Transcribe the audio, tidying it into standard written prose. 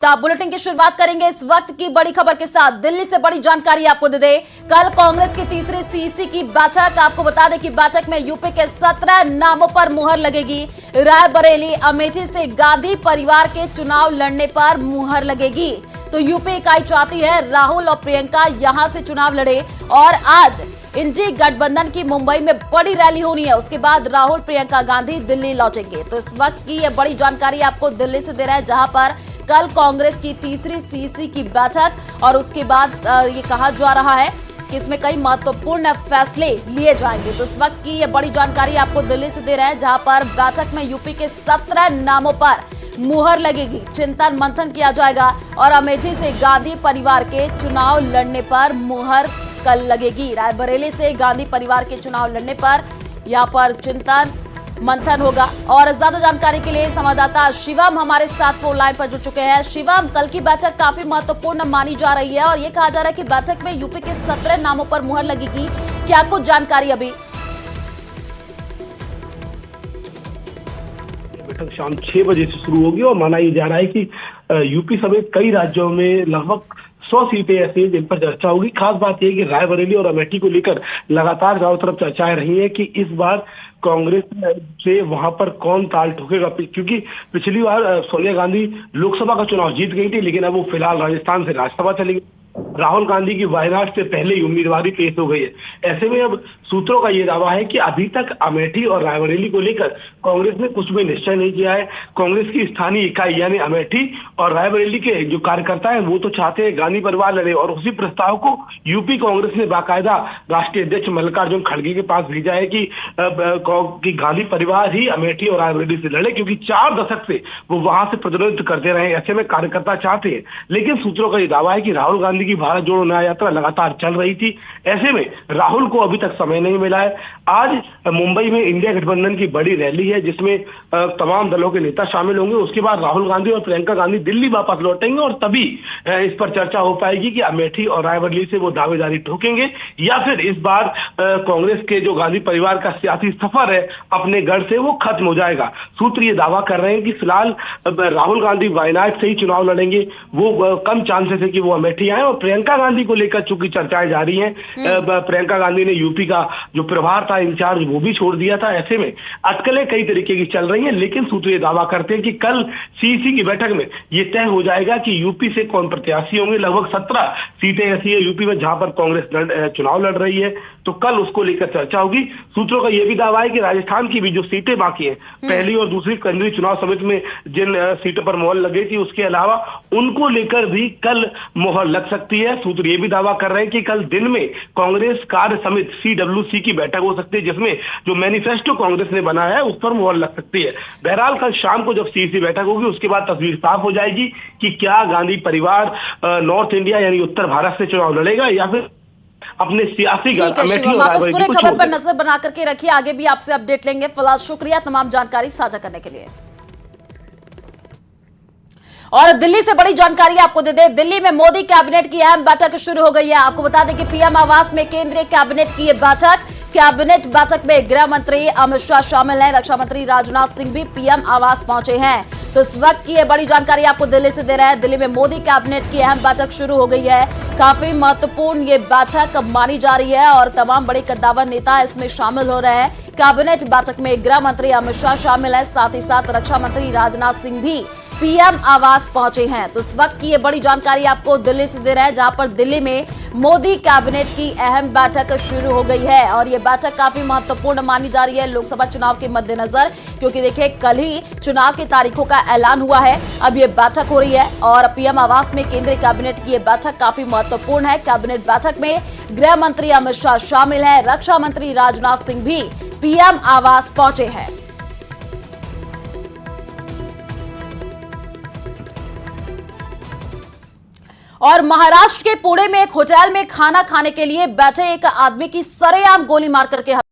तो आप बुलेटिन की शुरुआत करेंगे इस वक्त की बड़ी खबर के साथ। दिल्ली से बड़ी जानकारी आपको दे दे, कल कांग्रेस की तीसरी सीसी की बैठक। आपको बता दें कि बैठक में यूपी के 17 नामों पर मुहर लगेगी। रायबरेली, अमेठी से गांधी परिवार के चुनाव लड़ने पर मुहर लगेगी। तो यूपी इकाई चाहती है राहुल और प्रियंका यहां से चुनाव लड़े और आज इंडी गठबंधन की मुंबई में बड़ी रैली होनी है। उसके बाद राहुल, प्रियंका गांधी दिल्ली लौटेंगे। तो इस वक्त की यह बड़ी जानकारी आपको दिल्ली से दे रहा है, जहां पर कल कांग्रेस की तीसरी सीसी की बैठक और उसके बाद ये कहा जा रहा है कि इसमें कई महत्वपूर्ण फैसले लिए जाएंगे। तो इस वक्त की ये बड़ी जानकारी आपको दिल्ली से दे रहे हैं, जहां पर बैठक में यूपी के 17 नामों पर मुहर लगेगी, चिंतन मंथन किया जाएगा और अमेठी से गांधी परिवार के चुनाव लड़ने पर मुहर कल लगेगी। रायबरेली से गांधी परिवार के चुनाव लड़ने पर यहाँ पर चिंतन मंथन होगा। और ज्यादा जानकारी के लिए संवाददाता शिवम हमारे साथ फोन लाइन पर जुड़ चुके हैं। शिवम, कल की बैठक काफी महत्वपूर्ण मानी जा रही है और ये कहा जा रहा है कि बैठक में यूपी के 17 नामों पर मुहर लगेगी, क्या कुछ जानकारी अभी? बैठक शाम 6 बजे से शुरू होगी और माना ये जा रहा है कि यूपी समेत कई राज्यों में लगभग 100 सीटें ऐसी हैं जिन पर चर्चा होगी। खास बात यह कि रायबरेली और अमेठी को लेकर लगातार चारों तरफ चर्चाएं रही हैं कि इस बार कांग्रेस से वहां पर कौन ताल ठोकेगा, क्योंकि पिछली बार सोनिया गांधी लोकसभा का चुनाव जीत गई थी, लेकिन अब वो फिलहाल राजस्थान से राज्यसभा चली गई। राहुल गांधी की वायनाड से पहले ही उम्मीदवारी पेश हो गई है। ऐसे में अब सूत्रों का ये दावा है कि अभी तक अमेठी और रायबरेली को लेकर कांग्रेस ने कुछ भी निश्चय नहीं किया है। कांग्रेस की स्थानीय इकाई यानी अमेठी और रायबरेली के जो कार्यकर्ता हैं वो तो चाहते हैं गांधी परिवार लड़े और उसी प्रस्ताव को यूपी कांग्रेस ने बाकायदा राष्ट्रीय अध्यक्ष मल्लिकार्जुन खड़गे के पास भेजा है कि गांधी परिवार ही अमेठी और रायबरेली से लड़े, क्योंकि 4 दशक से वो वहां से प्रतिनिधित्व करते रहे। ऐसे में कार्यकर्ता चाहते हैं, लेकिन सूत्रों का ये दावा है कि राहुल गांधी की भारत जोड़ो न्याय यात्रा लगातार चल रही थी। ऐसे में राहुल को अभी तक समय नहीं मिला है। आज मुंबई में इंडिया गठबंधन की बड़ी रैली है जिसमें तमाम दलों के नेता शामिल होंगे। उसके बाद राहुल गांधी और प्रियंका गांधी दिल्ली वापस लौटेंगे और तभी इस पर चर्चा हो पाएगी कि अमेठी और रायबरेली से वो दावेदारी ठोकेंगे या फिर इस बार कांग्रेस के जो गांधी परिवार का सियासी सफर है अपने गढ़ से वो खत्म हो जाएगा। सूत्र ये दावा कर रहे हैं कि फिलहाल राहुल गांधी वायनाड से ही चुनाव लड़ेंगे। वो कम चांसेस है कि वो अमेठी आए। और प्रियंका गांधी को लेकर चूंकि चर्चाएं जारी हैं, प्रियंका गांधी ने यूपी का जो प्रभार था, इंचार्ज, वो भी छोड़ दिया था। ऐसे में अटकलें कई तरीके की चल रही हैं, लेकिन सूत्र ये दावा करते हैं कि कल सीसी की बैठक में ये तय हो जाएगा कि यूपी से कौन प्रत्याशी होंगे। लगभग 17 सीटें ऐसी है यूपी में जहां पर कांग्रेस चुनाव लड़ रही है, तो कल उसको लेकर चर्चा होगी। सूत्रों का यह भी दावा है कि राजस्थान की भी जो सीटें बाकी हैं, पहली और दूसरी केंद्रीय चुनाव समिति में जिन सीटों पर मुहर लगी थी, उसके अलावा उनको लेकर भी कल मुहर लग सकती है। सूत्र ये भी दावा कर रहे हैं कि कल दिन में कांग्रेस कार्य समिति CWC की बैठक हो सकती है, जिसमें जो मैनिफेस्टो कांग्रेस ने बनाया है उस पर मुहर लग सकती है। बहरहाल कल शाम को जब सीसी बैठक होगी उसके बाद तस्वीर साफ हो जाएगी कि क्या गांधी परिवार नॉर्थ इंडिया यानी उत्तर भारत से चुनाव लड़ेगा या फिर अपने सियासी अमेठी और पूरे खबर पर नजर बना करके रखिए, आगे भी आपसे अपडेट लेंगे। फिलहाल शुक्रिया तमाम जानकारी साझा करने के लिए। और दिल्ली से बड़ी जानकारी आपको दे दें, दिल्ली में मोदी कैबिनेट की अहम बैठक शुरू हो गई है। आपको बता दें कि पीएम आवास में केंद्रीय कैबिनेट की यह बैठक, कैबिनेट बैठक में गृह मंत्री अमित शाह शामिल हैं, रक्षा मंत्री राजनाथ सिंह भी पीएम आवास पहुंचे हैं। तो इस वक्त की ये बड़ी जानकारी आपको दिल्ली से दे रहा है। दिल्ली में मोदी कैबिनेट की अहम बैठक शुरू हो गई है। काफी महत्वपूर्ण ये बैठक मानी जा रही है और तमाम बड़े कद्दावर नेता इसमें शामिल हो रहे हैं। कैबिनेट बैठक में गृह मंत्री अमित शाह शामिल है, साथ ही साथ रक्षा मंत्री राजनाथ सिंह भी पीएम आवास पहुंचे हैं। तो इस वक्त की ये बड़ी जानकारी आपको दिल्ली से दे रहे हैं, जहां पर दिल्ली में मोदी कैबिनेट की अहम बैठक शुरू हो गई है और ये बैठक काफी महत्वपूर्ण मानी जा रही है लोकसभा चुनाव के मद्देनजर, क्योंकि देखिए कल ही चुनाव की तारीखों का ऐलान हुआ है। अब ये बैठक हो रही है और पीएम आवास में केंद्रीय कैबिनेट की ये बैठक काफी महत्वपूर्ण है। कैबिनेट बैठक में गृह मंत्री अमित शाह शामिल है, रक्षा मंत्री राजनाथ सिंह भी पीएम आवास पहुंचे हैं। और महाराष्ट्र के पुणे में एक होटल में खाना खाने के लिए बैठे एक आदमी की सरेआम गोली मार करके